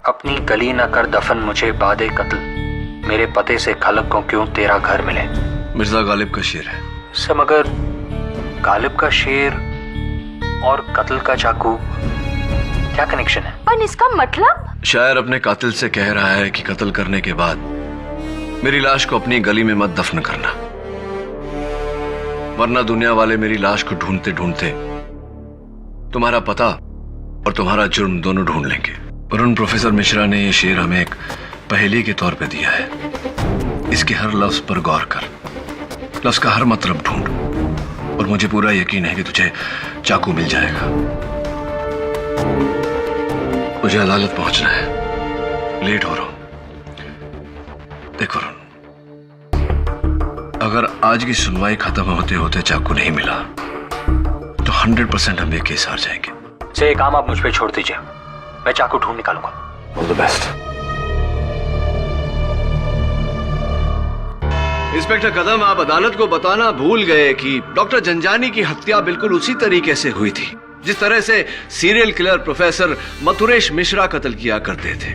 अपनी गली न कर दफन मुझे बादे कत्ल, मेरे पते से खलक को क्यों तेरा घर मिले। मिर्जा गालिब का शेर है। सब मगर गालिब का शेर और कत्ल का चाकू क्या कनेक्शन है? पर इसका मतलब? शायर अपने कातिल से कह रहा है कि कत्ल करने के बाद मेरी लाश को अपनी गली में मत दफन करना, वरना दुनिया वाले मेरी लाश को ढूंढते ढूंढते तुम्हारा पता और तुम्हारा जुर्म दोनों ढूंढ लेंगे। वरुण प्रोफेसर मिश्रा ने यह शेर हमें एक पहेली के तौर पे दिया है। इसके हर लफ्ज पर गौर कर, लफ्ज का हर मतलब ढूंढ, और मुझे पूरा यकीन है कि तुझे चाकू मिल जाएगा। मुझे अदालत पहुंचना है, लेट हो रहा हूं। देखो वरुण, अगर आज की सुनवाई खत्म होते होते चाकू नहीं मिला तो 100% हम ये केस हार जाएंगे। से ये काम आप मुझ पे छोड़ दीजिए, मैं चाकू ढूंढ निकालूंगा। All the best. इंस्पेक्टर कदम, आप अदालत को बताना भूल गए कि डॉक्टर जंजानी की हत्या बिल्कुल उसी तरीके से हुई थी जिस तरह से serial killer professor Mathuresh Mishra कत्ल किया करते थे।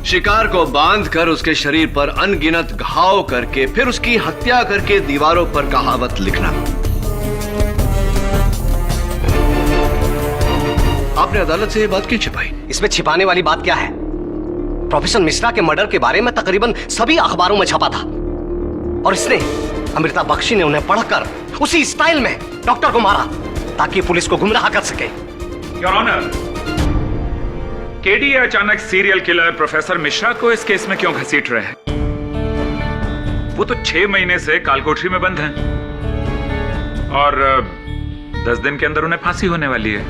शिकार को बांधकर उसके शरीर पर अनगिनत घाव करके फिर उसकी हत्या करके दीवारों पर कहावत लिखना। आपने अदालत से यह बात क्यों छिपाई? इसमें छिपाने वाली बात क्या है? प्रोफेसर मिश्रा के मर्डर के बारे में तकरीबन सभी अखबारों में छपा था, और इसने अमृता बख्शी ने उन्हें पढ़कर उसी स्टाइल में डॉक्टर को मारा ताकि पुलिस को गुमराह कर सके। योर ऑनर, केडी अचानक सीरियल किलर प्रोफेसर मिश्रा को इस केस में क्यों घसीट रहे हैं? वो तो 6 महीने से कालकोठरी में बंद हैं और 10 दिन के अंदर उन्हें फांसी होने वाली है।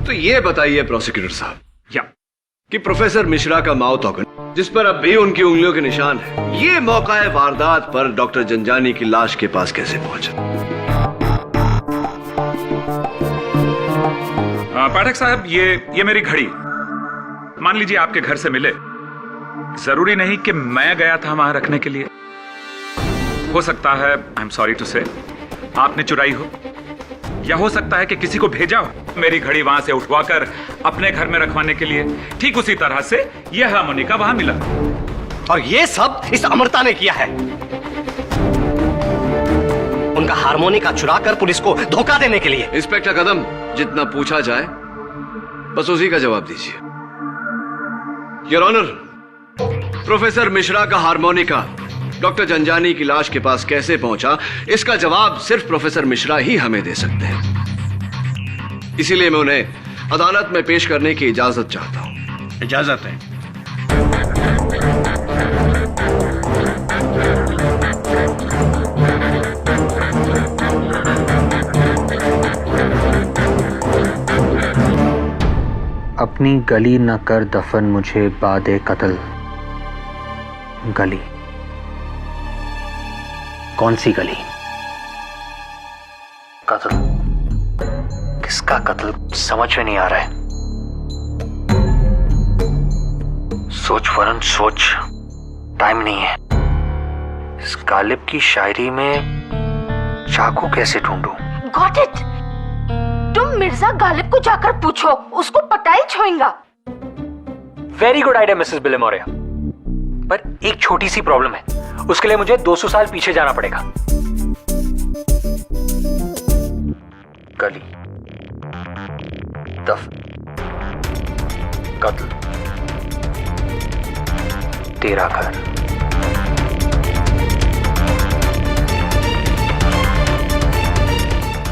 तो ये बताइए प्रोसिक्यूटर साहब या कि प्रोफेसर मिश्रा का माउथ ऑर्गन, जिस पर अब भी उनकी उंगलियों के निशान है, ये मौका वारदात पर डॉक्टर जंजानी की लाश के पास कैसे पहुंचा? पाठक साहब, ये मेरी घड़ी मान लीजिए आपके घर से मिले। जरूरी नहीं कि मैं गया था वहां रखने के लिए। हो सकता है, आई एम सॉरी टू से, आपने चुराई हो, या हो सकता है कि किसी को भेजा हो मेरी घड़ी वहां से उठवाकर अपने घर में रखवाने के लिए। ठीक उसी तरह से यह हार्मोनिका वहां मिला, और यह सब इस अमृता ने किया है। उनका हार्मोनिका चुराकर पुलिस को धोखा देने के लिए। इंस्पेक्टर कदम, जितना पूछा जाए बस उसी का जवाब दीजिए। योर ऑनर, प्रोफेसर मिश्रा का हार्मोनिका डॉक्टर जंजानी की लाश के पास कैसे पहुंचा, इसका जवाब सिर्फ प्रोफेसर मिश्रा ही हमें दे सकते हैं। इसीलिए मैं उन्हें अदालत में पेश करने की इजाजत चाहता हूं। इजाजत है। अपनी गली न कर दफन मुझे बादे कत्ल। गली? कौन सी गली? कत्ल? किसका कत्ल समझ में नहीं आ रहा है। सोच वरुण सोच, टाइम नहीं है। इस गालिब की शायरी में चाकू कैसे ढूंढूं? Got it. तुम मिर्जा गालिब को जाकर पूछो, उसको पता ही छोएगा। वेरी गुड आइडिया मिसेस बिलेमोरिया, पर एक छोटी सी प्रॉब्लम है। उसके लिए मुझे 200 साल पीछे जाना पड़ेगा। गली, दफन, कत्ल, तेरा घर।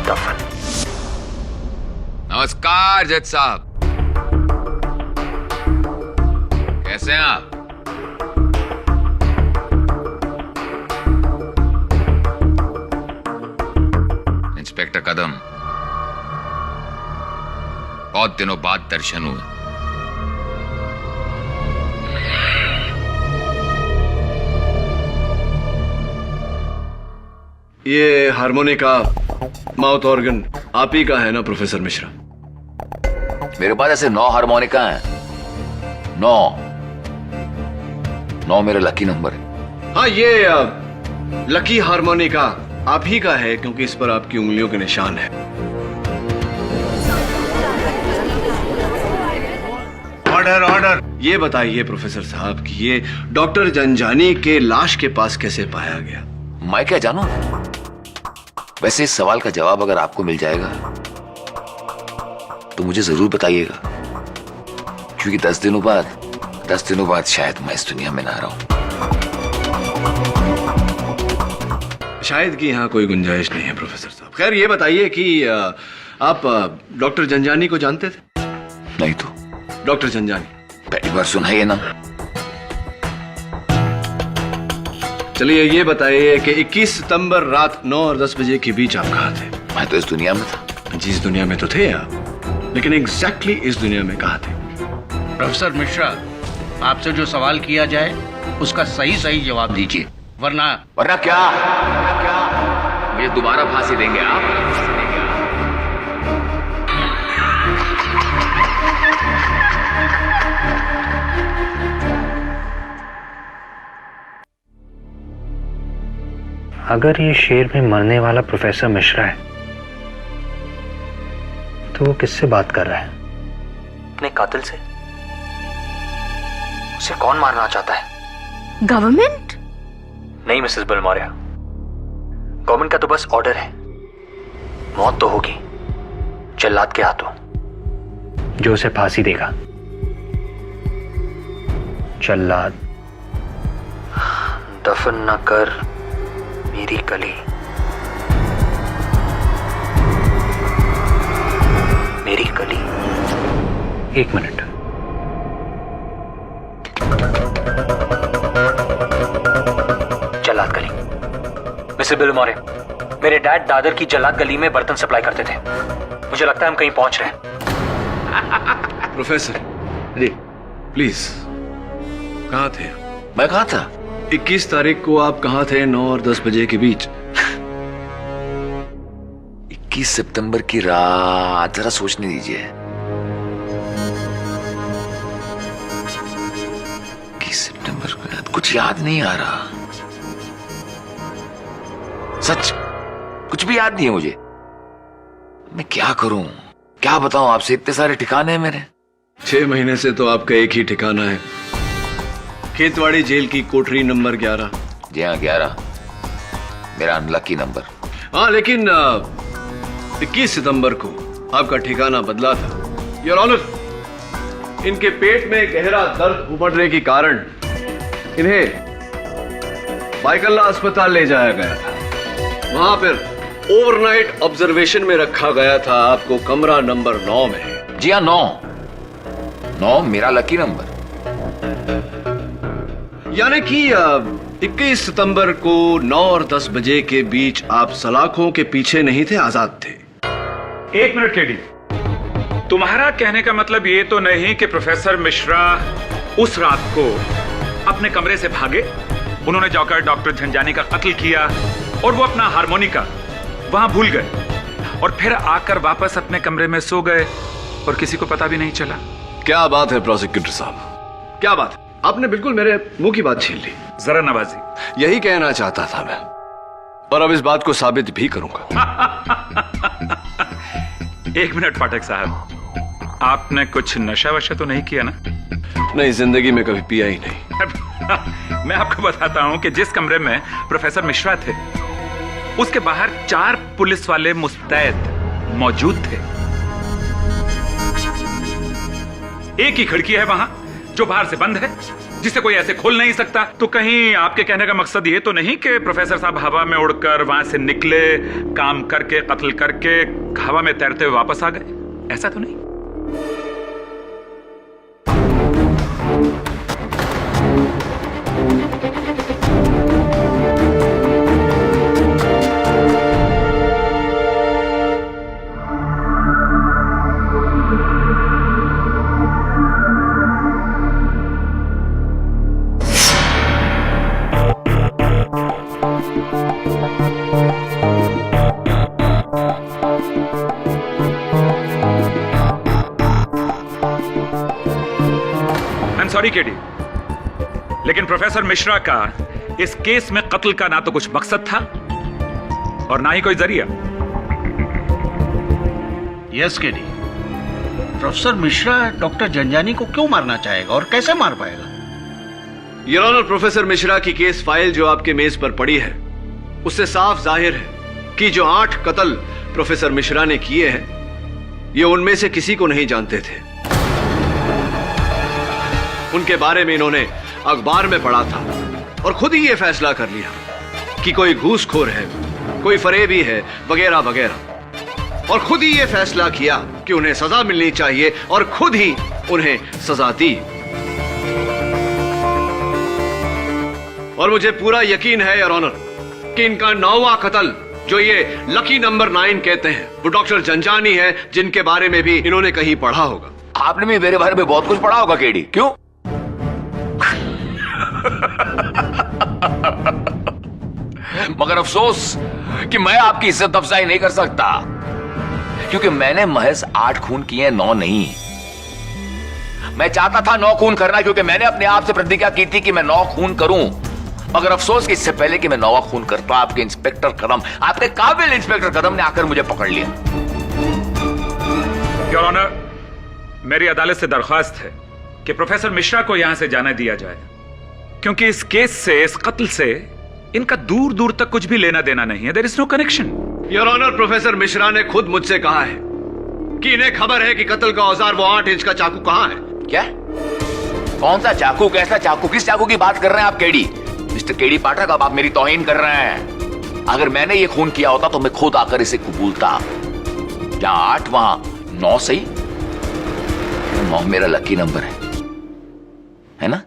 दफन। नमस्कार जज साहब, कैसे हैं आप? इंस्पेक्टर कदम, बहुत दिनों बाद दर्शन हुए। ये हार्मोनिका, माउथ ऑर्गन आप ही का है ना प्रोफेसर मिश्रा? मेरे पास ऐसे 9 हार्मोनिका हैं। 9 मेरा लकी नंबर है। हाँ, ये लकी हार्मोनिका आप ही का है क्योंकि इस पर आपकी उंगलियों के निशान है। Order order. ये बताइए प्रोफेसर साहब कि ये डॉक्टर जंजानी के लाश के पास कैसे पाया गया? मैं क्या जानूं? वैसे इस सवाल का जवाब अगर आपको मिल जाएगा तो मुझे जरूर बताइएगा, क्योंकि 10 दिनों बाद शायद मैं इस दुनिया में ना रहूं। शायद कि यहाँ कोई गुंजाइश नहीं है प्रोफेसर साहब। खैर ये बताइए कि आप डॉक्टर जंजानी को जानते थे? नहीं तो। डॉक्टर जंजानी पहली बार सुना है ये नाम। चलिए ये बताइए कि 21 सितंबर रात 9 और 10 बजे के बीच आप कहाँ थे? मैं तो इस दुनिया में था। जिस दुनिया में तो थे आप, लेकिन एग्जैक्टली इस दुनिया में कहाँ थे? प्रोफेसर मिश्रा, आपसे जो सवाल किया जाए उसका सही जवाब दीजिए, वरना क्या मुझे दोबारा फांसी देंगे आप? अगर ये शेर में मरने वाला प्रोफेसर मिश्रा है तो वो किससे बात कर रहा है? अपने कातिल से। उसे कौन मारना चाहता है? गवर्नमेंट? नहीं मिसेस बलमौर्या, गवर्नमेंट का तो बस ऑर्डर है। मौत तो होगी जल्लाद के हाथों, जो उसे फांसी देगा। जल्लाद दफन न कर मेरी कली, मेरी कली। 1 मिनट। जल्लाद गली। मिस्टर बिल मौर्य, मेरे डैड दादर की जल्लाद गली में बर्तन सप्लाई करते थे। मुझे लगता है हम कहीं पहुंच रहे हैं। प्रोफेसर जी प्लीज, कहाँ थे? मैं कहाँ था? 21 तारीख को आप कहाँ थे 9 और 10 बजे के बीच? 21 सितंबर की रात, जरा सोचने दीजिए। 21 सितंबर की रात, कुछ याद नहीं आ रहा। सच कुछ भी याद नहीं है मुझे। मैं क्या करूं, क्या बताऊं आपसे? इतने सारे ठिकाने हैं मेरे। 6 महीने से तो आपका एक ही ठिकाना है, खेतवाड़ी जेल की कोठरी नंबर 11। जी हाँ, 11 मेरा अनलकी नंबर। हाँ, लेकिन 21 सितंबर को आपका ठिकाना बदला था। योर ऑनर, इनके पेट में गहरा दर्द उमड़ने के कारण इन्हें बाइकल्ला अस्पताल ले जाया गया था। वहां पर ओवरनाइट ऑब्जर्वेशन में रखा गया था आपको कमरा नंबर 9 में। जी हाँ, 9 मेरा लकी नंबर। यानी कि 21 सितंबर को 9 और 10 बजे के बीच आप सलाखों के पीछे नहीं थे, आजाद थे। 1 मिनट केडी, तुम्हारा कहने का मतलब ये तो नहीं कि प्रोफेसर मिश्रा उस रात को अपने कमरे से भागे, उन्होंने जाकर डॉक्टर झंझानी का कत्ल किया और वो अपना हारमोनिका वहां भूल गए और फिर आकर वापस अपने कमरे में सो गए और किसी को पता भी नहीं चला? क्या बात है प्रोसिक्यूटर साहब, क्या बात है? आपने बिल्कुल मेरे मुंह की बात छीन ली। जरा नवाजी, यही कहना चाहता था मैं, और अब इस बात को साबित भी करूंगा। 1 मिनट पाठक साहब, आपने कुछ नशा वशा तो नहीं किया ना? नहीं, जिंदगी में कभी पिया ही नहीं। मैं आपको बताता हूं कि जिस कमरे में प्रोफेसर मिश्रा थे उसके बाहर 4 पुलिस वाले मुस्तैद मौजूद थे। एक ही खिड़की है वहां जो बाहर से बंद है, जिसे कोई ऐसे खोल नहीं सकता। तो कहीं आपके कहने का मकसद ये तो नहीं कि प्रोफेसर साहब हवा में उड़कर वहां से निकले, काम करके, कत्ल करके हवा में तैरते हुए वापस आ गए? ऐसा तो नहीं? सॉरी केडी, लेकिन प्रोफेसर मिश्रा का इस केस में कत्ल का ना तो कुछ मकसद था और ना ही कोई जरिया। Yes KD, professor Mishra doctor Janjani को क्यों मारना चाहेगा और कैसे मार पाएगा? योर ऑनर, प्रोफेसर मिश्रा की केस फाइल जो आपके मेज पर पड़ी है उससे साफ जाहिर है कि जो 8 कत्ल प्रोफेसर मिश्रा ने किए हैं ये उनमें से किसी को नहीं जानते थे। उनके बारे में इन्होंने अखबार में पढ़ा था और खुद ही ये फैसला कर लिया कि कोई घूसखोर है, कोई फरेबी है, वगैरह वगैरह, और खुद ही ये फैसला किया कि उन्हें सजा मिलनी चाहिए और खुद ही उन्हें सजा दी। और मुझे पूरा यकीन है योर ऑनर कि इनका 9वां कत्ल जो ये लकी नंबर 9 कहते हैं वो डॉक्टर जंजानी है, जिनके बारे में भी इन्होंने कहीं पढ़ा होगा। आपने भी मेरे बारे में बहुत कुछ पढ़ा होगा केडी, क्यों? मगर अफसोस कि मैं आपकी इज्जत अफजाई नहीं कर सकता, क्योंकि मैंने महज 8 खून किए, 9 नहीं। मैं चाहता था 9 खून करना, क्योंकि मैंने अपने आप से प्रतिज्ञा की थी कि मैं 9 खून करूं। मगर अफसोस कि इससे पहले कि मैं 9वां खून करता, आपके इंस्पेक्टर कदम, आपके काबिल इंस्पेक्टर कदम ने आकर मुझे पकड़ लिया। योर ऑनर, मेरी अदालत से दरख्वास्त है कि प्रोफेसर मिश्रा को यहां से जाने दिया जाए, क्योंकि इस केस से, इस कत्ल से इनका दूर दूर तक कुछ भी लेना देना नहीं है। There is no connection. Your honour, professor Mishra ने खुद मुझसे कहा है कि इन्हें खबर है कि कत्ल का औजार वो 8 इंच का चाकू कहां है। क्या? कौन सा चाकू? कैसा चाकू? किस चाकू की बात कर रहे हैं आप केडी? मिस्टर केडी पाठक, अब आप मेरी तौहीन कर रहे हैं। अगर मैंने ये खून किया होता तो मैं खुद आकर इसे कबूलता। जहां 8 वहां 9 सही। 9 मेरा लकी नंबर है ना?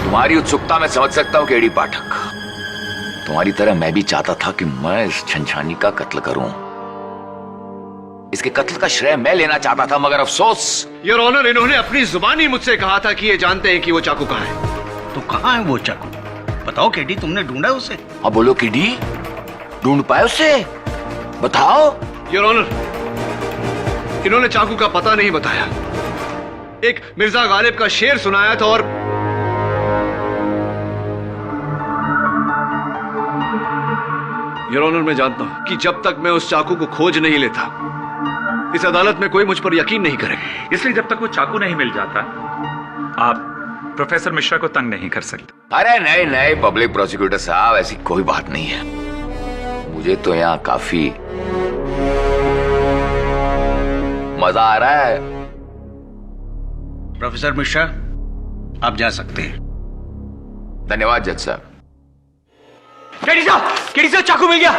तुम्हारी उत्सुकता मैं समझ सकता हूं केडी पाठक। तुम्हारी तरह मैं भी चाहता था कि मैं इस झंझानी का कत्ल करूं। इसके कत्ल का श्रेय मैं लेना चाहता था, मगर अफसोस। योर ऑनर, इन्होंने अपनी जुबानी मुझसे कहा था कि ये जानते हैं कि वो चाकू कहां है। तो कहां है वो चाकू? बताओ केडी, तुमने ढूंढा उसे? अब बोलो केडी, ढूंढ पाए उसे? बताओ। योर ऑनर, इन्होंने चाकू का पता नहीं बताया। एक मिर्जा गालिब का शेर सुनाया था और योर ऑनर, मैं जानता हूं कि जब तक मैं उस चाकू को खोज नहीं लेता इस अदालत में कोई मुझ पर यकीन नहीं करेगा। इसलिए जब तक वो चाकू नहीं मिल जाता आप प्रोफेसर मिश्रा को तंग नहीं कर सकते। अरे नहीं नहीं पब्लिक प्रोसिक्यूटर साहब, ऐसी कोई बात नहीं है। मुझे तो यहाँ काफी मजा आ रहा है। प्रोफेसर मिश्रा, आप जा सकते हैं। धन्यवाद जज साहब। केडी साहब, चाकू मिल गया।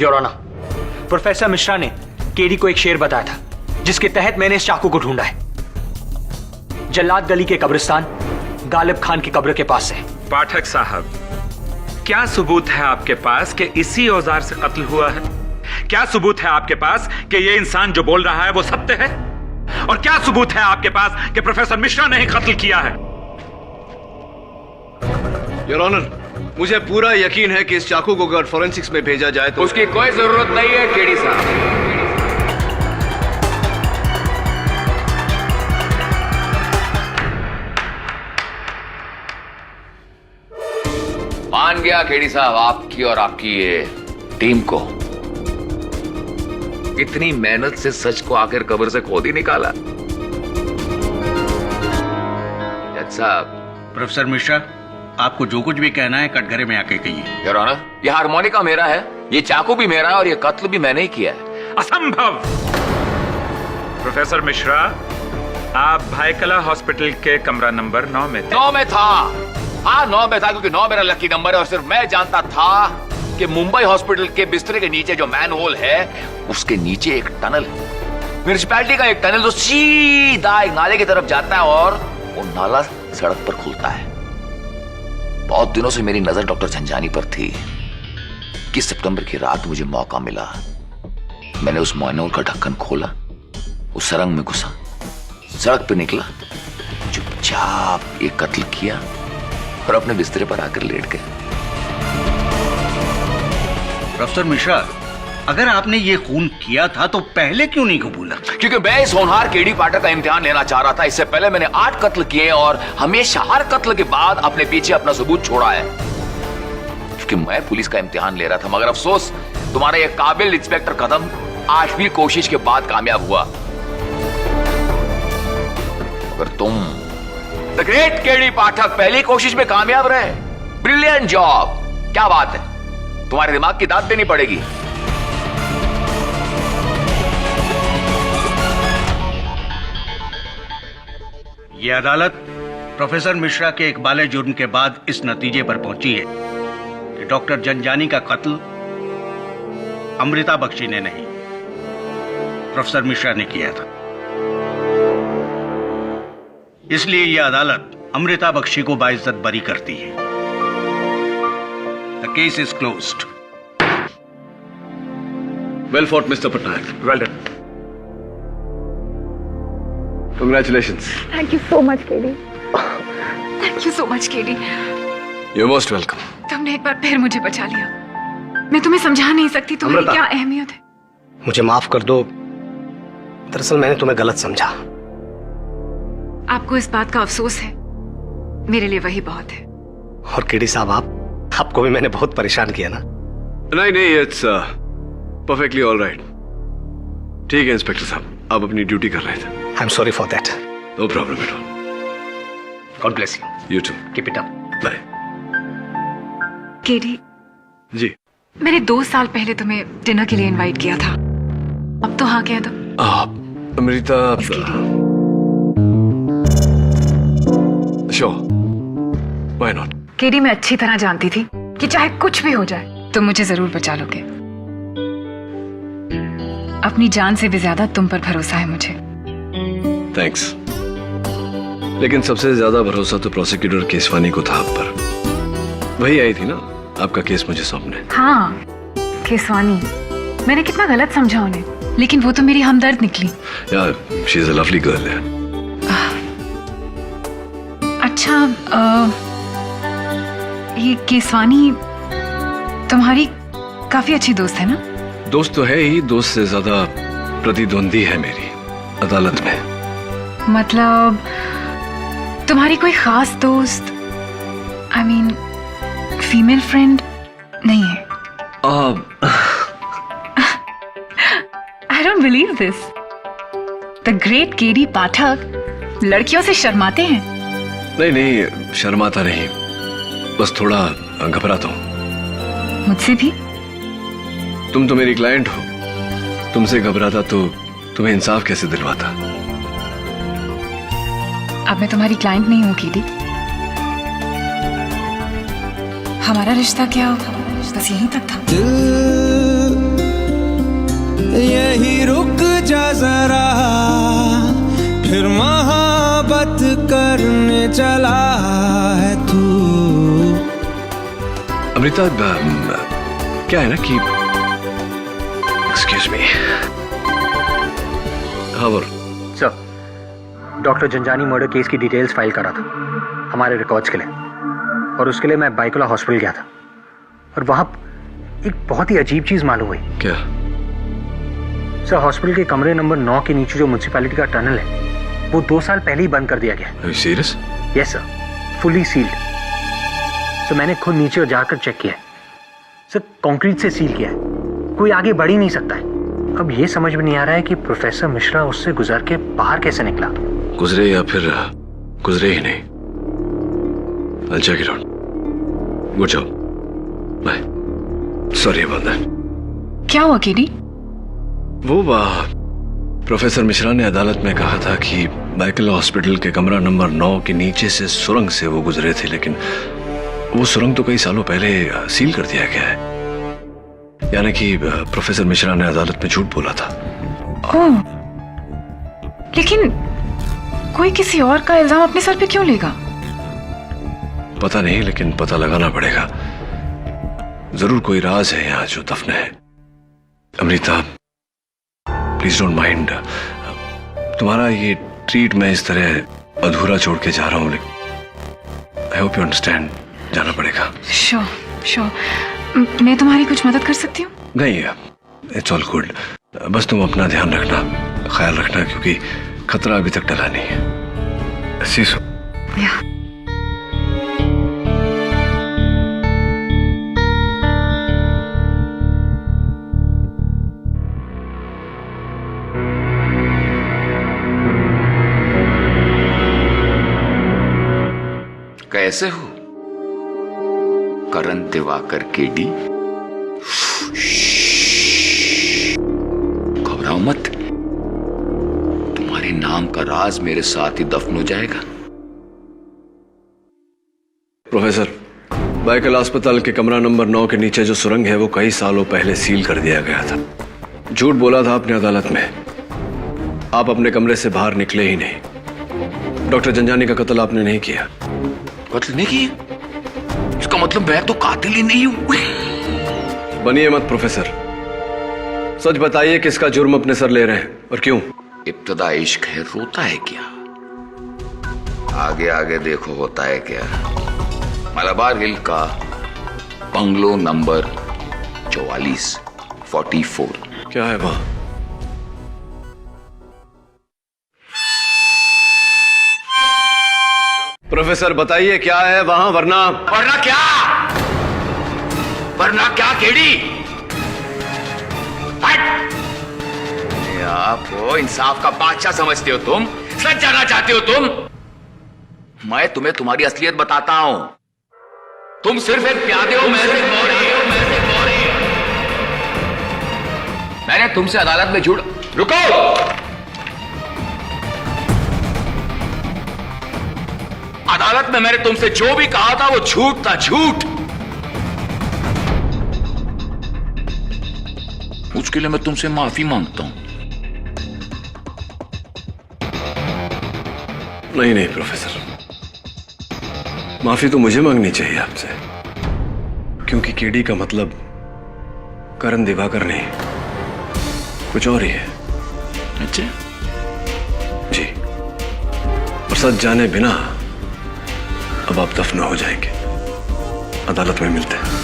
योर ऑनर, प्रोफेसर मिश्रा ने केडी को एक शेर बताया था जिसके तहत मैंने इस चाकू को ढूंढा है। जल्लाद गली के कब्रिस्तान गालिब खान की कब्र के पास से। पाठक साहब, क्या सबूत है आपके पास कि इसी औजार से कत्ल हुआ है? क्या सबूत है आपके पास कि यह इंसान जो बोल रहा है वो सत्य है? और क्या सबूत है आपके पास कि प्रोफेसर मिश्रा ने ही कत्ल किया है? योर ऑनर, मुझे पूरा यकीन है कि इस चाकू को अगर फोरेंसिक्स में भेजा जाए तो उसकी कोई जरूरत नहीं है केडी साहब। मान गया केडी साहब आपकी और आपकी ये टीम को। इतनी मेहनत से सच को आखिर कब्र से खोद ही निकाला। जज साहब। प्रोफेसर मिश्रा, आपको जो कुछ भी कहना है कटघरे में आके कहिए। योर ऑनर, ये हारमोनिका मेरा है, ये चाकू भी मेरा है और ये कत्ल भी मैंने ही किया है। असंभव। प्रोफेसर मिश्रा, आप भाईकला हॉस्पिटल के कमरा नंबर 9 में थे। 9 में था। हाँ 9 में था क्योंकि 9 मेरा लकी नंबर है और सिर्फ मैं जानता था कि मुंबई हॉस्पिटल के बिस्तरे के नीचे जो मैन होल है उसके नीचे एक टनल है, म्युनिसिपैलिटी का एक टनल जो सीधा एक नाले की तरफ जाता है और वो नाला सड़क पर खुलता है। बहुत दिनों से मेरी नजर डॉक्टर झंझानी पर थी कि सितंबर की रात मुझे मौका मिला। मैंने उस मैनहोल का ढक्कन खोला, उस सुरंग में घुसा, सड़क पे निकला, चुपचाप एक कत्ल किया और अपने बिस्तरे पर आकर लेट गए। प्रोफेसर मिश्रा, अगर आपने ये खून किया था तो पहले क्यों नहीं कबूला? क्योंकि मैं इस होनहार केडी पाठक का इम्तिहान लेना चाह रहा था। इससे पहले मैंने 8 कत्ल किए और हमेशा हर कत्ल के बाद अपने पीछे अपना सबूत छोड़ा है, क्योंकि मैं पुलिस का इम्तिहान ले रहा था। मगर अफसोस तुम्हारा ये काबिल इंस्पेक्टर कदम 8वीं कोशिश के बाद कामयाब हुआ। मगर तुम द ग्रेट केडी पाठक पहली कोशिश में कामयाब रहे। ब्रिलियंट जॉब, क्या बात है, तुम्हारे दिमाग की दाद देनी पड़ेगी। ये अदालत प्रोफेसर मिश्रा के इकबाल जुर्म के बाद इस नतीजे पर पहुंची है कि डॉक्टर जंजानी का कत्ल अमृता बख्शी ने नहीं, प्रोफेसर मिश्रा ने किया था। इसलिए यह अदालत अमृता बख्शी को बाइज्जत बरी करती है। The case is closed. Well fought mister Patnaik. Well done. Congratulations. Thank you so much KD. Thank you so much KD. You most welcome. तुमने एक बार फिर मुझे बचा लिया। मैं तुम्हें समझा नहीं सकती तुम्हारी अमृता, क्या अहमियत है। मुझे माफ कर दो, दरअसल मैंने तुम्हें गलत समझा। आपको इस बात का अफसोस है, मेरे लिए वही बहुत है। और केडी साहब, आपको भी मैंने बहुत परेशान किया ना? नहीं, इट्स परफेक्टली ऑल राइट। ठीक है इंस्पेक्टर साहब, आप अपनी ड्यूटी कर रहे थे। I am sorry for that. No problem at all. God bless you. You too. Keep it up. Bye. KD, ji. मैंने 2 साल पहले तुम्हें डिनर के लिए इनवाइट किया था, अब तो हाँ कह दो। Amrita, sure, why not. KD, मैं अच्छी तरह जानती थी कि चाहे कुछ भी हो जाए तुम मुझे जरूर बचा लोगे। अपनी जान से भी ज्यादा तुम पर भरोसा है मुझे। थैंक्स। लेकिन सबसे ज्यादा भरोसा तो प्रोसिक्यूटर केसवानी को था आप पर। वही आई थी ना आपका केस मुझे सौंपने। हाँ, केसवानी। मैंने कितना गलत समझा उन्हें, लेकिन वो तो मेरी हमदर्द निकली। यार, she is a lovely girl है। अच्छा, ये केसवानी तुम्हारी काफी अच्छी दोस्त है ना? दोस्त तो है ही, दोस्त से ज्यादा प्रतिद्वंदी है मेरी अदालत में। मतलब तुम्हारी कोई खास दोस्त, आई मीन फीमेल फ्रेंड नहीं है? I don't believe this. The great KD Pathak लड़कियों से शर्माते हैं? नहीं, शर्माता नहीं, बस थोड़ा घबराता हूं। मुझसे भी? तुम तो मेरी क्लाइंट हो, तुमसे घबराता तो तुम्हें इंसाफ कैसे दिलवाता। अब मैं तुम्हारी क्लाइंट नहीं हूँ केडी। हमारा रिश्ता क्या बस यहीं तक था। यही रुक जा जरा, फिर मोहब्बत करने चला है तू। अमृता, क्या है ना कि एक्सक्यूज मी। हाँ बोल। Sir, doctor Zanjani murder case की डिटेल्स फाइल करा था हमारे रिकॉर्ड्स के लिए, और उसके लिए मैं बाइकोला हॉस्पिटल गया था और वहां एक बहुत ही अजीब चीज मालूम हुई। क्या? सर, हॉस्पिटल के कमरे नंबर 9 के नीचे जो म्युनिसिपैलिटी का टनल है वो 2 साल पहले ही बंद कर दिया गया। Are you serious? Yes sir, fully sealed. Sir, मैंने खुद नीचे जाकर चेक किया है सर, कंक्रीट से सील किया है, कोई आगे बढ़ ही नहीं सकता है। अब ये समझ में नहीं आ रहा है कि प्रोफेसर मिश्रा उससे गुजर के बाहर कैसे निकला। गुजरे या फिर गुजरे ही नहीं। I'll check it out. Good job. Bye. Sorry about that. क्या हुआ केडी? वो प्रोफेसर मिश्रा ने अदालत में कहा था कि बाइकल हॉस्पिटल के कमरा नंबर 9 के नीचे से सुरंग से वो गुजरे थे, लेकिन वो सुरंग तो कई सालों पहले सील कर दिया गया है। यानी कि प्रोफेसर मिश्रा ने अदालत में झूठ बोला था। ओह, लेकिन कोई किसी और का इल्जाम अपने सर पे क्यों लेगा? पता नहीं, लेकिन पता लगाना पड़ेगा। जरूर कोई राज है यहाँ जो दफन है। Amrita, please don't mind. तुम्हारा ये ट्रीट मैं इस तरह अधूरा छोड़ के जा रहा हूँ, लेकिन आई होप यू अंडरस्टैंड। जाना पड़ेगा। श्योर। मैं तुम्हारी कुछ मदद कर सकती हूँ? नहीं, इट्स ऑल गुड। बस तुम अपना ध्यान रखना, ख्याल रखना, क्योंकि खतरा अभी तक टला नहीं है। सीसो। या। कैसे हो करण दिवाकर केडी? घबराओ मत, तुम्हारे नाम का राज मेरे साथ ही दफन हो जाएगा। प्रोफेसर, बाइकल अस्पताल के कमरा नंबर 9 के नीचे जो सुरंग है वो कई सालों पहले सील कर दिया गया था। झूठ बोला था आपने अदालत में। आप अपने कमरे से बाहर निकले ही नहीं। डॉक्टर जंजानी का कत्ल आपने नहीं किया। कत्ल नहीं किया? इसका मतलब मैं तो कातिल ही नहीं हूं। बनिए मत प्रोफेसर, सच बताइए किसका जुर्म अपने सर ले रहे हैं और क्यों? इब्तदा इश्क है, रोता है क्या? आगे आगे देखो होता है क्या। मलाबार हिल का बंगलो नंबर 44। क्या है वहां? प्रोफेसर बताइए क्या है वहां, वरना क्या केडी? आपको इंसाफ का बादशाह समझते हो तुम? सच जानना चाहते हो तुम? मैं तुम्हें तुम्हारी असलियत बताता हूं। तुम सिर्फ एक प्यादे हो, मैंने तुमसे अदालत में झूठ। रुको, अदालत में मैंने तुमसे जो भी कहा था वो झूठ था, झूठ। उसके लिए मैं तुमसे माफी मांगता हूं। नहीं प्रोफेसर, माफी तो मुझे मांगनी चाहिए आपसे, क्योंकि केडी का मतलब करण दिवाकर नहीं, कुछ और ही है। अच्छा जी, और सच जाने बिना अब आप दफन हो जाएंगे। अदालत में मिलते हैं।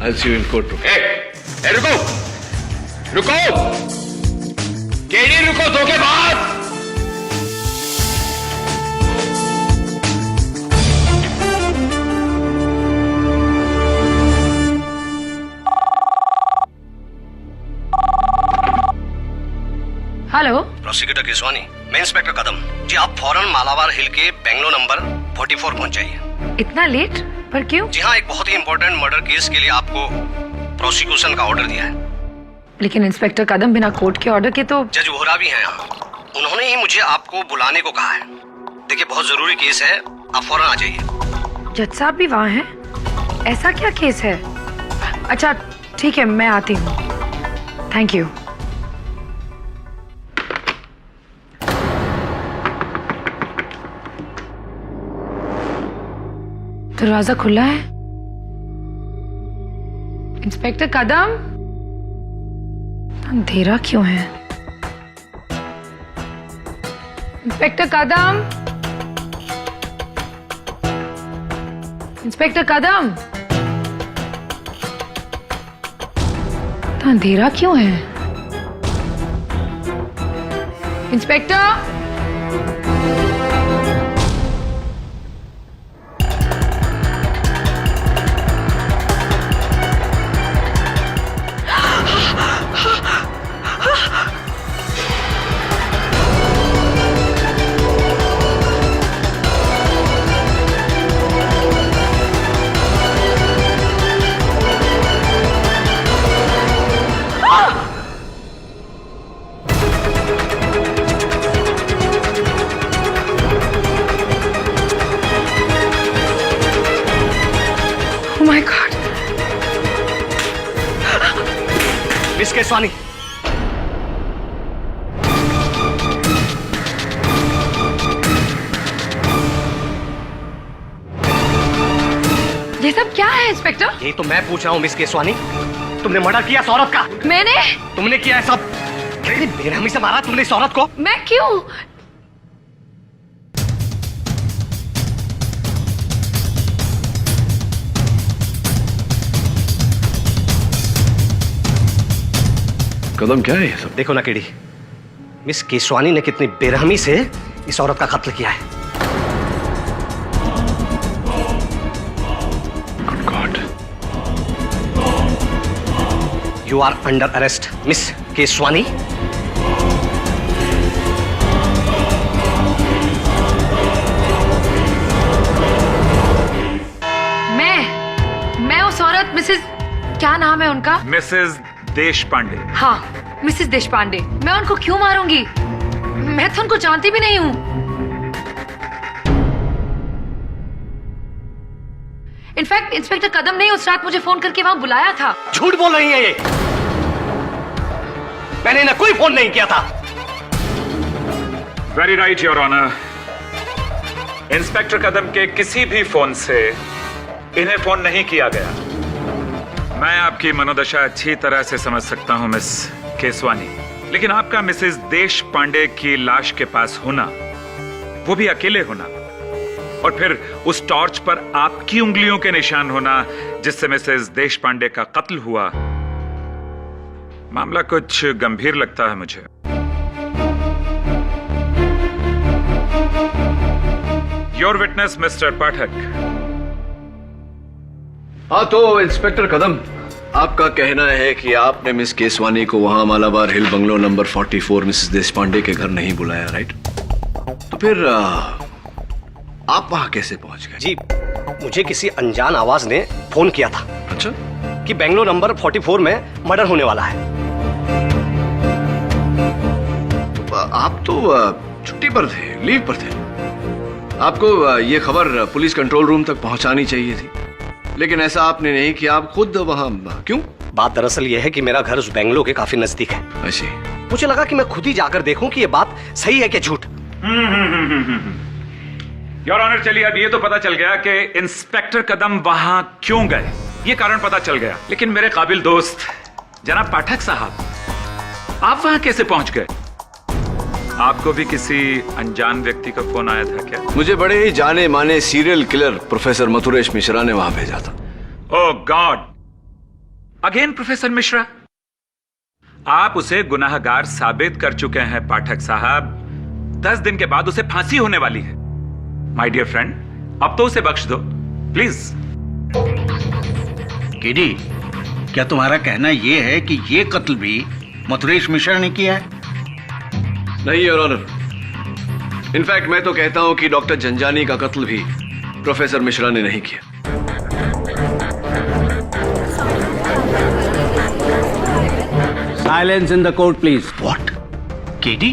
I'll see you in court. रुको केडी, रुको, धोखेबाज। हेलो, प्रोसिक्यूटर केसवानी, मैं इंस्पेक्टर कदम। जी, आप फौरन मालाबार हिल के बेंगलो नंबर 44 पहुंच जाइए। इतना लेट? पर क्यों? जी हाँ, एक बहुत ही इंपॉर्टेंट मर्डर केस के लिए आपको प्रोसिक्यूशन का ऑर्डर दिया है। लेकिन इंस्पेक्टर कदम, बिना कोर्ट के ऑर्डर के तो। जज वोहरा भी हैं यहाँ, उन्होंने ही मुझे आपको बुलाने को कहा है। देखिए, बहुत जरूरी केस है, आप फौरन आ जाइए। जज साहब भी वहाँ हैं? ऐसा क्या केस है? अच्छा ठीक है, मैं आती हूँ। Thank you. दरवाजा खुला है। इंस्पेक्टर कदम, अंधेरा क्यों है? इंस्पेक्टर कदम, इंस्पेक्टर कदम, अंधेरा क्यों है? इंस्पेक्टर, केसवानी। ये सब क्या है इंस्पेक्टर? यही तो मैं पूछ रहा हूँ मिस केसवानी, तुमने मर्डर किया इस औरत का? मैंने? तुमने किया है सब? कितनी बेरहमी से मारा तुमने इस औरत को? मैं क्यों? कदम क्या है ये सब? देखो ना केडी, मिस केसवानी ने कितनी बेरहमी से इस औरत का कत्ल किया है। Good God. You are under arrest miss Keswani. मैं उस औरत मिसेस, क्या नाम है उनका? मिसेस देश पांडे। हाँ, मिसेस देशपांडे। मैं उनको क्यों मारूंगी? मैं तो उनको जानती भी नहीं हूँ। इनफैक्ट इंस्पेक्टर कदम ने उस रात मुझे फोन करके वहां बुलाया था। झूठ बोल रही है ये। मैंने इन्हें कोई फोन नहीं किया था। Very right your honour. Inspector Kadam के किसी भी फोन से इन्हें फोन नहीं किया गया। मैं आपकी मनोदशा अच्छी तरह से समझ सकता हूं मिस केसवानी, लेकिन आपका मिसेस देश पांडे की लाश के पास होना, वो भी अकेले होना, और फिर उस टॉर्च पर आपकी उंगलियों के निशान होना जिससे मिसेस देश पांडे का कत्ल हुआ, मामला कुछ गंभीर लगता है मुझे। योर विटनेस मिस्टर पाठक। हाँ तो इंस्पेक्टर कदम, आपका कहना है कि आपने मिस केसवानी को वहां मालाबार हिल बंगलो नंबर 44 मिसेस देशपांडे के घर नहीं बुलाया, राइट? तो फिर आप वहां कैसे पहुंच गए? जी, मुझे किसी अनजान आवाज ने फोन किया था। अच्छा, कि बेंगलो नंबर 44 में मर्डर होने वाला है। तो आप तो छुट्टी पर थे, लीव पर थे। आपको ये खबर पुलिस कंट्रोल रूम तक पहुंचानी चाहिए थी, लेकिन ऐसा आपने नहीं किया। आप खुद वहां क्यों? बात दरअसल यह है कि मेरा घर उस बेंगलो के काफी नजदीक है। ऐसे मुझे लगा कि मैं खुद ही जाकर देखूं कि ये बात सही है कि झूठ। योर ऑनर, चलिए अब ये तो पता चल गया कि इंस्पेक्टर कदम वहां क्यों गए, ये कारण पता चल गया। लेकिन मेरे काबिल दोस्त जनाब पाठक साहब, आप वहां कैसे पहुंच गए? आपको भी किसी अनजान व्यक्ति का फोन आया था क्या? मुझे बड़े ही जाने माने serial killer professor Mathuresh Mishra ने वहां भेजा था। ओह गॉड, अगेन प्रोफेसर मिश्रा? आप उसे गुनाहगार साबित कर चुके हैं पाठक साहब। 10 दिन के बाद उसे फांसी होने वाली है। माय डियर फ्रेंड, अब तो उसे बख्श दो प्लीज। केडी, क्या तुम्हारा कहना यह है कि ये कत्ल भी मथुरेश मिश्रा ने किया है? नहीं योर ऑनर, इनफैक्ट मैं तो कहता हूं कि डॉक्टर जंजानी का कत्ल भी प्रोफेसर मिश्रा ने नहीं किया। Silence in the court please. What? KD,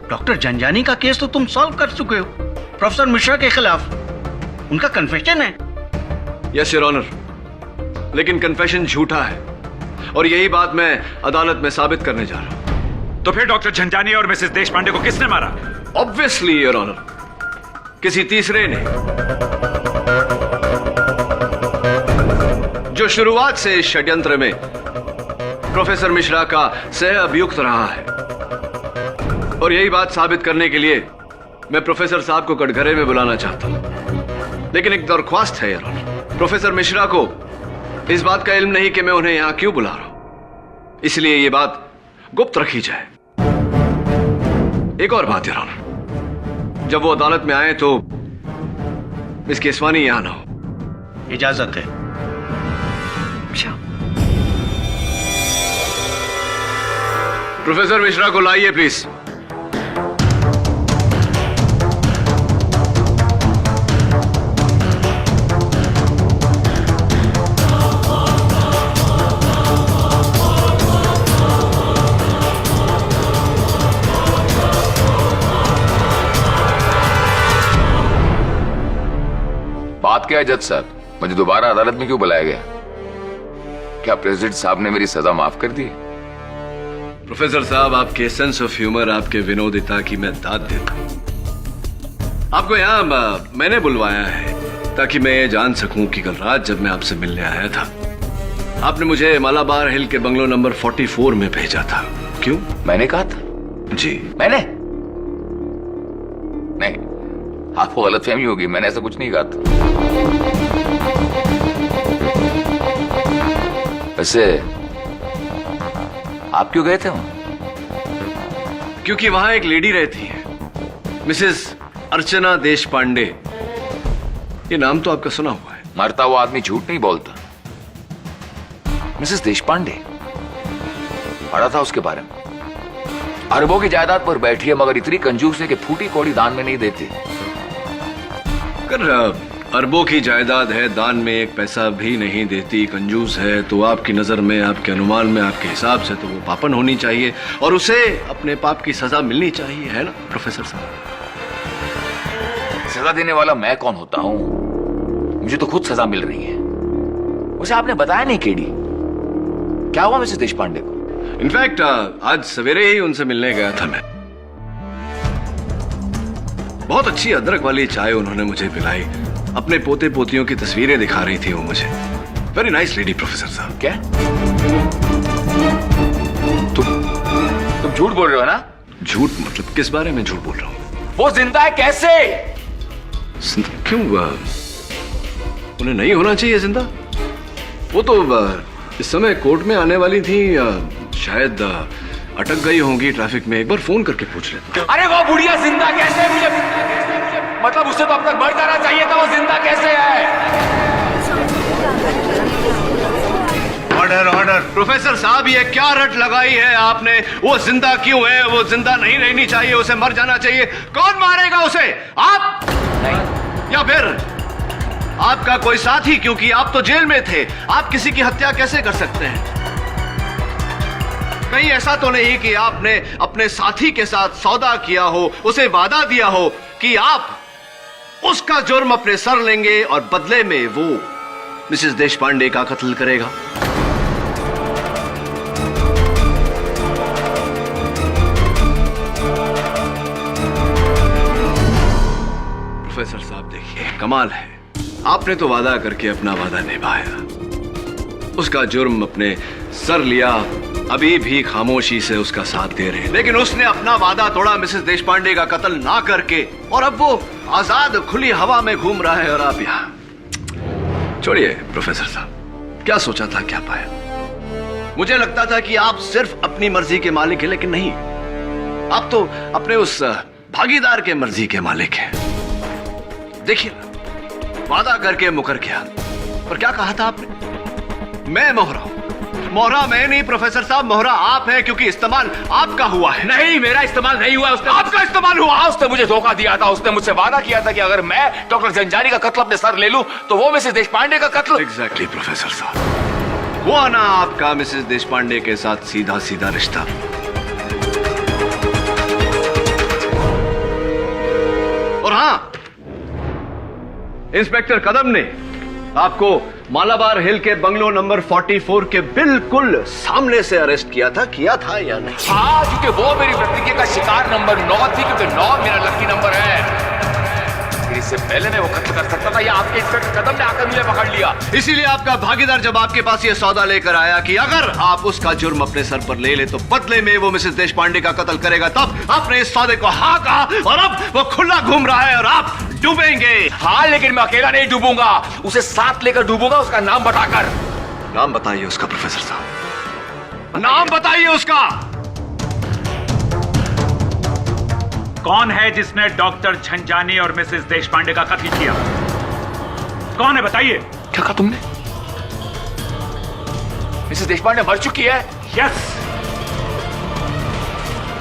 doctor Janjani का केस तो तुम सॉल्व कर चुके हो प्रोफेसर मिश्रा के खिलाफ। उनका कन्फेशन है। यस योर ऑनर, लेकिन कन्फेशन झूठा है और यही बात मैं अदालत में साबित करने जा रहा हूं। तो फिर डॉक्टर झंझानी और मिसेस देशपांडे को किसने मारा? ऑब्वियसली योर ऑनर, किसी तीसरे ने, जो शुरुआत से इस षड्यंत्र में प्रोफेसर मिश्रा का सह अभियुक्त रहा है। और यही बात साबित करने के लिए मैं प्रोफेसर साहब को कटघरे में बुलाना चाहता हूं। लेकिन एक दरख्वास्त है योर ऑनर, प्रोफेसर मिश्रा को इस बात का इल्म नहीं कि मैं उन्हें यहां क्यों बुला रहा हूं, इसलिए यह बात गुप्त रखी जाए। एक और बात योर ऑनर, जब वो अदालत में आए तो मिस केसवानी यहां ना हो। इजाजत है। प्रोफेसर मिश्रा को लाइए प्लीज। बात क्या है जज साहब, मुझे दोबारा अदालत में क्यों बुलाया गया? क्या प्रेसिडेंट साहब ने मेरी सजा माफ कर दी? प्रोफेसर साहब, आपके सेंस ऑफ ह्यूमर, आपके विनोदिता की मैं दाद देता हूं। आपको यहाँ मैंने बुलवाया है ताकि मैं ये जान सकूं कि कल रात जब मैं आपसे मिलने आया था, आपने मुझे मालाबार हिल के बंगलो नंबर 44 में भेजा था। क्यों? मैंने कहा था? जी। मैंने नहीं, आपको गलतफहमी होगी, मैंने ऐसा कुछ नहीं कहा था। वैसे आप क्यों गए थे वहां? क्योंकि वहां एक लेडी रहती है, मिसेस अर्चना देश पांडे। ये नाम तो आपका सुना हुआ है। मरता हुआ आदमी झूठ नहीं बोलता। मिसेस देशपांडे, पढ़ा था उसके बारे में। अरबों की जायदाद पर बैठी है, मगर इतनी कंजूस है कि फूटी कौड़ी दान में नहीं देती। अगर अरबों की जायदाद है, दान में एक पैसा भी नहीं देती, कंजूस है, तो आपकी नजर में, आपके अनुमान में, आपके हिसाब से तो वो पापन होनी चाहिए और उसे अपने पाप की सजा मिलनी चाहिए, है ना प्रोफेसर साहब? सजा देने वाला मैं कौन होता हूं? मुझे तो खुद सजा मिल रही है। उसे आपने बताया नहीं केडी, क्या हुआ मिसेस देशपांडे को? इनफैक्ट आज सवेरे ही उनसे मिलने गया था मैं। बहुत अच्छी अदरक वाली चाय उन्होंने मुझे पिलाई। अपने पोते पोतियों की तस्वीरें दिखा रही थी वो मुझे। वेरी नाइस लेडी प्रोफेसर साहब। क्या तुम झूठ बोल रहे हो ना? झूठ मतलब किस बारे में झूठ बोल रहा हूँ? वो जिंदा है कैसे? क्यों? उन्हें नहीं होना चाहिए जिंदा। वो तो इस समय कोर्ट में आने वाली थी, शायद अटक गई होंगी ट्रैफिक में। एक बार फोन करके पूछ लेता। अरे वो बुढ़िया जिंदा कैसे है? मुझे मतलब उससे तो अब तक मर जाना चाहिए था, वो जिंदा कैसे है? Order order. प्रोफेसर साहब, ये क्या रट लगाई है आपने? वो जिंदा क्यों है? वो जिंदा नहीं रहनी चाहिए, उसे मर जाना चाहिए। कौन मारेगा उसे? आप? नहीं। या फिर आपका कोई साथी? क्योंकि आप तो जेल में थे। आप किसी की हत्या कैसे कर सकते हैं? कहीं ऐसा तो नहीं कि आपने अपने साथी के साथ सौदा किया हो, उसे वादा दिया हो कि आप उसका जुर्म अपने सर लेंगे और बदले में वो मिसेस देशपांडे का कत्ल करेगा? प्रोफेसर साहब देखिए, कमाल है, आपने तो वादा करके अपना वादा निभाया, उसका जुर्म अपने सर लिया, अभी भी खामोशी से उसका साथ दे रहे हैं। लेकिन उसने अपना वादा तोड़ा मिसेस देशपांडे का कत्ल ना करके, और अब वो आजाद खुली हवा में घूम रहा है और आप यहां। छोड़िए प्रोफेसर साहब, क्या सोचा था, क्या पाया? मुझे लगता था कि आप सिर्फ अपनी मर्जी के मालिक हैं, लेकिन नहीं, आप तो अपने उस भागीदार के मर्जी के मालिक हैं। देखिए, वादा करके मुकर गया, पर क्या कहा था आपने? मैं मोहरा हूं। मोहरा मैं नहीं प्रोफेसर साहब, मोहरा आप हैं, क्योंकि इस्तेमाल आपका हुआ है। नहीं, मेरा इस्तेमाल नहीं हुआ, उसने आपका इस्तेमाल हुआ। उसने मुझे धोखा दिया था। उसने मुझसे वादा किया था कि अगर मैं डॉक्टर जंजानी का कत्ल अपने सर ले लूं तो वो मिसेस देशपांडे का कत्ल। एग्जैक्टली प्रोफेसर साहब, हुआ ना आपका मिसेस देशपांडे के साथ सीधा सीधा रिश्ता। और हां, इंस्पेक्टर कदम ने आपको मालाबार हिल के बंगलो नंबर 44 के बिल्कुल सामने से अरेस्ट किया था या नहीं? हाँ, क्योंकि वो मेरी प्रतिज्ञा का शिकार नंबर 9 थी, क्योंकि 9 मेरा लकी नंबर है। इससे पहले मैं वो कत्ल कर सकता था, या आपके इंस्पेक्टर कदम ने आकर मुझे पकड़ लिया। इसीलिए आपका भागीदार जब आपके पास ये सौदा लेकर आया कि अगर आप उसका जुर्म अपने सर पर ले ले तो बदले में वो मिसेस देशपांडे का कत्ल करेगा, तब आपने इस सौदे को हाँ कहा, और अब वो खुला घूम रहा है और आप डूबेंगे। हाँ, लेकिन मैं अकेला नहीं डूबूंगा, उसे साथ लेकर डूबूंगा, उसका नाम बताकर। नाम बताइए उसका प्रोफेसर साहब, नाम बताइए उसका। कौन है जिसने डॉक्टर झंझानी और मिसेस देशपांडे का कत्ल किया? कौन है, बताइए। क्या कहा तुमने? मिसेस देशपांडे मर चुकी है? यस।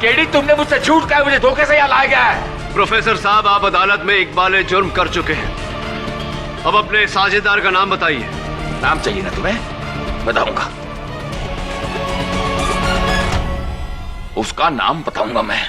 केडी, तुमने मुझसे झूठ कहा, मुझे धोखे से यहाँ लाया गया है। प्रोफेसर साहब, आप अदालत में इकबाल जुर्म कर चुके हैं। अब अपने साझेदार का नाम बताइए। नाम चाहिए ना तुम्हें? बताऊंगा, उसका नाम बताऊंगा मैं।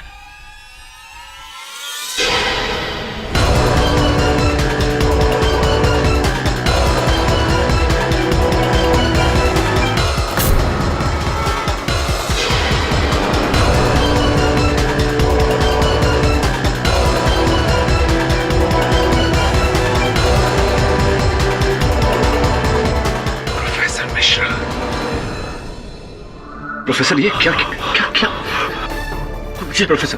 प्रोफेसर ये क्या क्या क्या जी प्रोफेसर।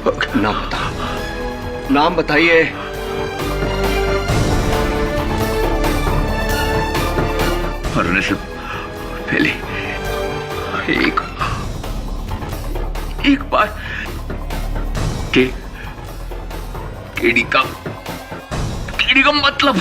नाम बताइए। मरने से पहले एक बार केडी का मतलब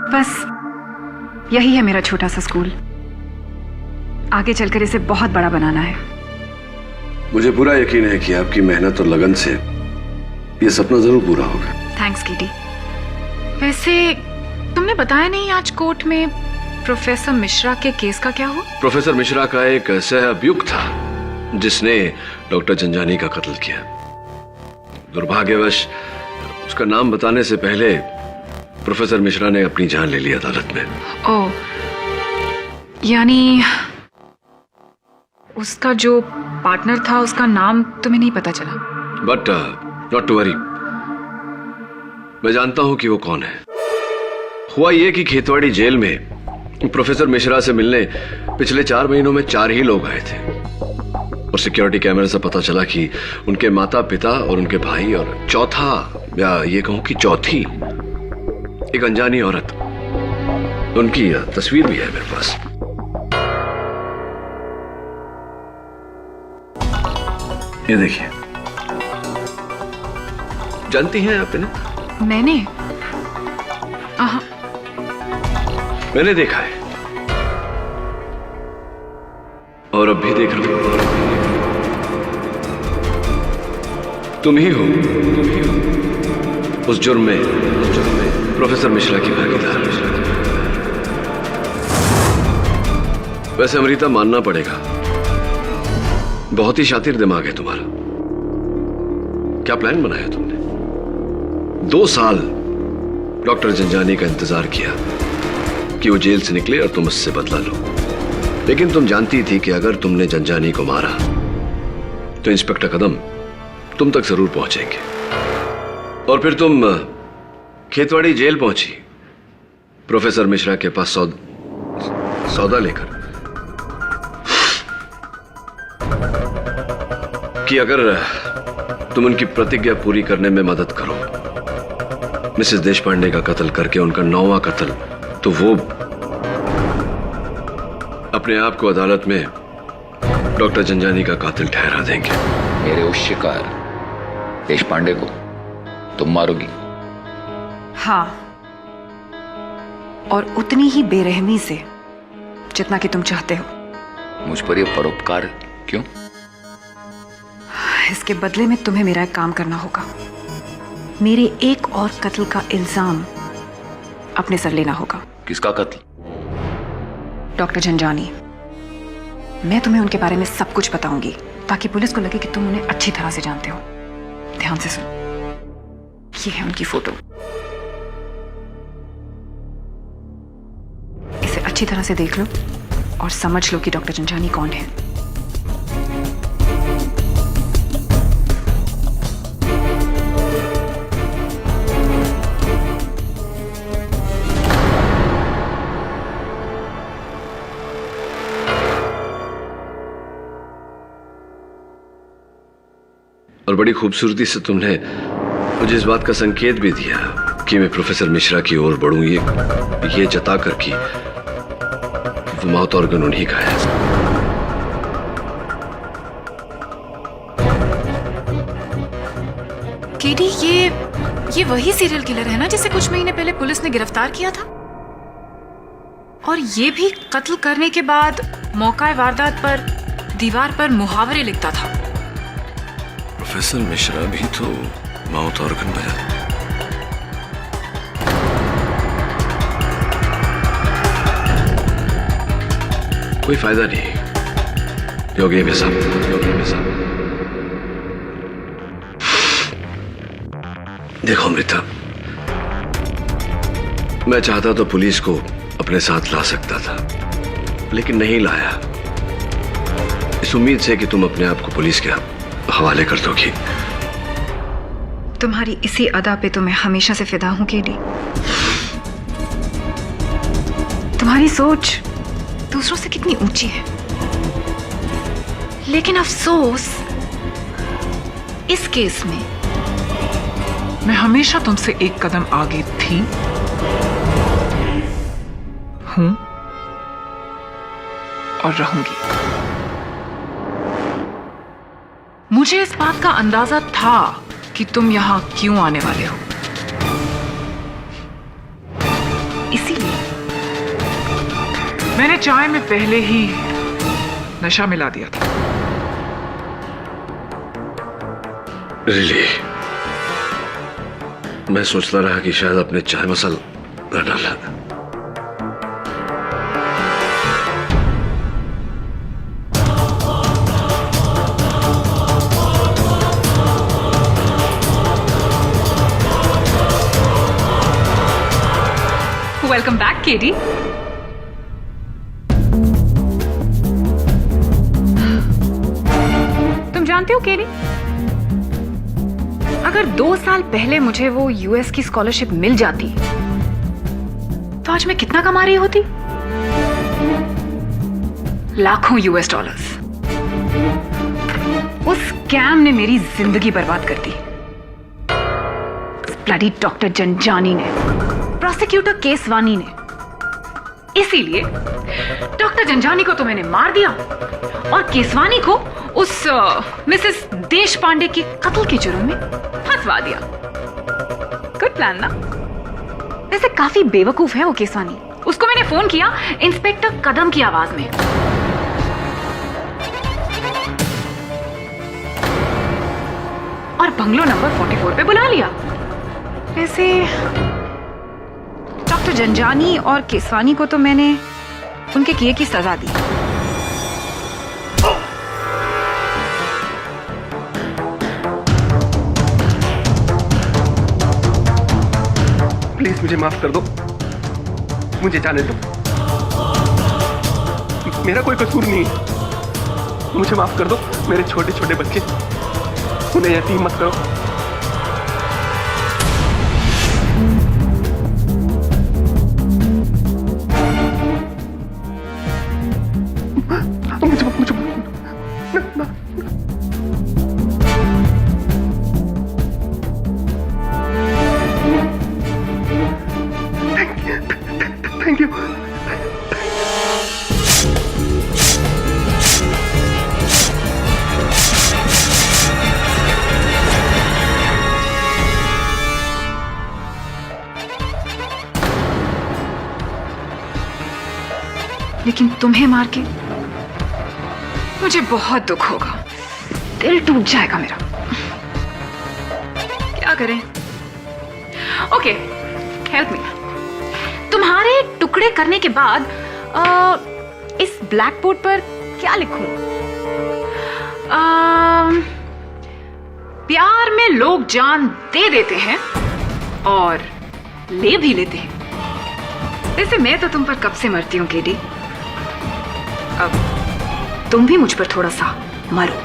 बस यही है मेरा छोटा सा स्कूल। आगे चलकर इसे बहुत बड़ा बनाना है। मुझे पूरा यकीन है कि आपकी मेहनत और लगन से ये सपना जरूर पूरा होगा। Thanks KD. वैसे तुमने बताया नहीं आज कोर्ट में प्रोफेसर मिश्रा के केस का क्या हुआ? प्रोफेसर मिश्रा का एक सह अभियुक्त था जिसने डॉक्टर जंजानी का कत्ल किया। दुर्भाग्यवश उसका नाम बताने से पहले प्रोफेसर मिश्रा ने अपनी जान ले ली अदालत में। ओह, यानी उसका जो पार्टनर था उसका नाम तुम्हें नहीं पता चला? बट नॉट टू वरी, मैं जानता हूं कि वो कौन है। हुआ ये कि खेतवाड़ी जेल में प्रोफेसर मिश्रा से मिलने पिछले 4 महीनों में 4 ही लोग आए थे और सिक्योरिटी कैमरे से पता चला कि उनके माता पिता और उनके भाई और चौथा या ये कहूं कि चौथी एक अनजानी औरत, उनकी तस्वीर भी है मेरे पास। ये देखिए, जानती हैं आप इन्हें? मैंने देखा है और अब भी देख रहा हूं। तुम ही हो उस जुर्म में प्रोफेसर मिश्रा की भागीदार। वैसे अमृता मानना पड़ेगा, बहुत ही शातिर दिमाग है तुम्हारा। क्या प्लान बनाया तुमने? 2 साल डॉक्टर जंजानी का इंतजार किया कि वो जेल से निकले और तुम उससे बदला लो, लेकिन तुम जानती थी कि अगर तुमने जंजानी को मारा तो इंस्पेक्टर कदम तुम तक जरूर पहुंचेंगे और फिर तुम खेतवाड़ी जेल पहुंची प्रोफेसर मिश्रा के पास सौदा लेकर कि अगर तुम उनकी प्रतिज्ञा पूरी करने में मदद करो, मिसेस देशपांडे का कत्ल करके उनका 9वां कत्ल, तो वो अपने आप को अदालत में डॉक्टर जंजानी का कातिल ठहरा देंगे। मेरे उस शिकार देशपांडे को तुम मारोगी? हाँ, और उतनी ही बेरहमी से जितना कि तुम चाहते हो। मुझ पर यह परोपकार क्यों? इसके बदले में तुम्हें मेरा एक काम करना होगा। मेरे एक और कत्ल का इल्जाम अपने सर लेना होगा। किसका कत्ल? डॉक्टर जंजानी। मैं तुम्हें उनके बारे में सब कुछ बताऊंगी ताकि पुलिस को लगे कि तुम उन्हें अच्छी तरह से जानते हो। ध्यान से सुनो, ये है उनकी फोटो। इसे अच्छी तरह से देख लो और समझ लो कि डॉक्टर जंजानी कौन है। और बड़ी खूबसूरती से तुमने मुझे इस बात का संकेत भी दिया कि मैं प्रोफेसर मिश्रा की ओर बढ़ूं, ये जता कर कि वो माउथ ऑर्गन उन्हीं का है। केडी, ये वही सीरियल किलर है ना जिसे कुछ महीने पहले पुलिस ने गिरफ्तार किया था? और ये भी कत्ल करने के बाद मौका वारदात पर दीवार पर मुहावरे लिखता था। प्रोफेसर मिश्रा भी तो माउथ ऑर्गन बजाता। कोई फायदा नहीं। योगेंद्र साहब, देखो अमृता, मैं चाहता तो पुलिस को अपने साथ ला सकता था, लेकिन नहीं लाया, इस उम्मीद से कि तुम अपने आप को पुलिस के हवाले कर दोगी। तुम्हारी इसी अदा पे तो मैं हमेशा से फिदा हूं केडी। तुम्हारी सोच दूसरों से कितनी ऊंची है, लेकिन अफसोस इस केस में मैं हमेशा तुमसे एक कदम आगे थी, हूं और रहूंगी। मुझे इस बात का अंदाजा था कि तुम यहां क्यों आने वाले हो, इसीलिए मैंने चाय में पहले ही नशा मिला दिया था। रियली? मैं सोचता रहा कि शायद अपने चाय मसाला न डाला। Welcome back KD. तुम जानते हो केडी, अगर 2 साल पहले मुझे वो यूएस की स्कॉलरशिप मिल जाती तो आज मैं कितना कमा रही होती? लाखों US डॉलर्स। उस स्कैम ने मेरी जिंदगी बर्बाद कर दी। ब्लडी डॉक्टर जंजानी ने, प्रोसिक्यूटर केसवानी ने। इसीलिए डॉक्टर जंजानी को तो मैंने मार दिया और केसवानी को उस मिसेस देश पांडे के कत्ल के जुर्म में फंसवा दिया। गुड प्लान ना? वैसे काफी बेवकूफ है वो केसवानी। उसको मैंने फोन किया इंस्पेक्टर कदम की आवाज में। और बंगलो नंबर 44 पे बुला लिया। वैसे डॉक्टर जंजानी और केसवानी को तो मैंने उनके किए की सजा दी। प्लीज मुझे माफ कर दो, मुझे जाने दो, मेरा कोई कसूर नहीं है। मुझे माफ कर दो, मेरे छोटे छोटे बच्चे, उन्हें यतीम मत करो। Thank you. लेकिन तुम्हें मार के मुझे बहुत दुख होगा, दिल टूट जाएगा मेरा। क्या करें? Okay, help me. तुम्हारे टुकड़े करने के बाद इस ब्लैक बोर्ड पर क्या लिखूं? प्यार में लोग जान दे देते हैं और ले भी लेते हैं। वैसे मैं तो तुम पर कब से मरती हूं केडी, अब तुम भी मुझ पर थोड़ा सा मरो।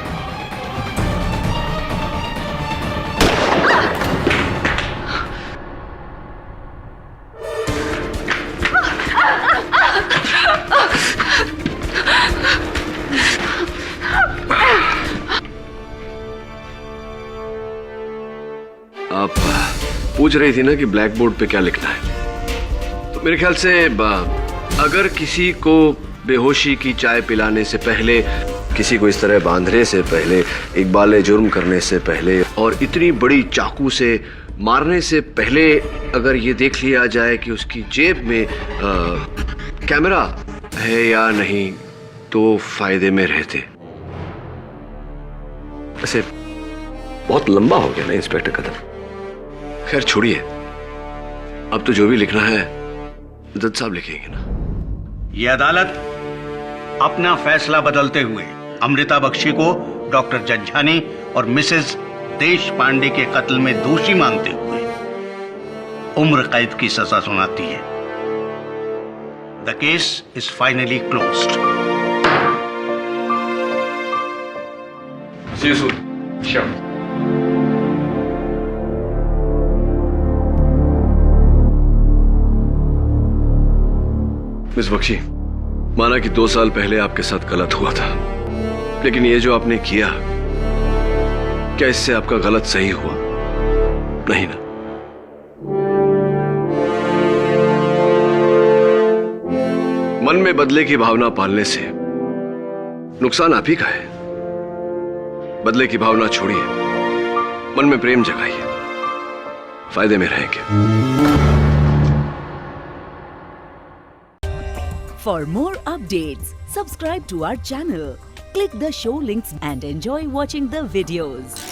आप पूछ रही थी ना कि ब्लैक बोर्ड पे क्या लिखना है, तो मेरे ख्याल से अगर किसी को बेहोशी की चाय पिलाने से पहले, किसी को इस तरह बांधने से पहले, इकबाल जुर्म करने से पहले और इतनी बड़ी चाकू से मारने से पहले अगर ये देख लिया जाए कि उसकी जेब में कैमरा है या नहीं, तो फायदे में रहते। वैसे बहुत लंबा हो गया ना इंस्पेक्टर कदम। खैर छोड़िए, अब तो जो भी लिखना है जज साहब लिखेंगे ना। ये अदालत अपना फैसला बदलते हुए अमृता बख्शी को डॉक्टर जंजानी और मिसेस देश पांडे के कत्ल में दोषी मानते हुए उम्र कैद की सजा सुनाती है। The case is finally closed. See you soon. Sure. Miss Bakshi, माना कि 2 साल पहले आपके साथ गलत हुआ था, लेकिन ये जो आपने किया, क्या इससे आपका गलत सही हुआ? नहीं ना? मन में बदले की भावना पालने से नुकसान आप ही का है। बदले की भावना छोड़िए, मन में प्रेम जगाइए, फायदे में रहेंगे। For more updates, subscribe to our channel, click the show links and enjoy watching the videos.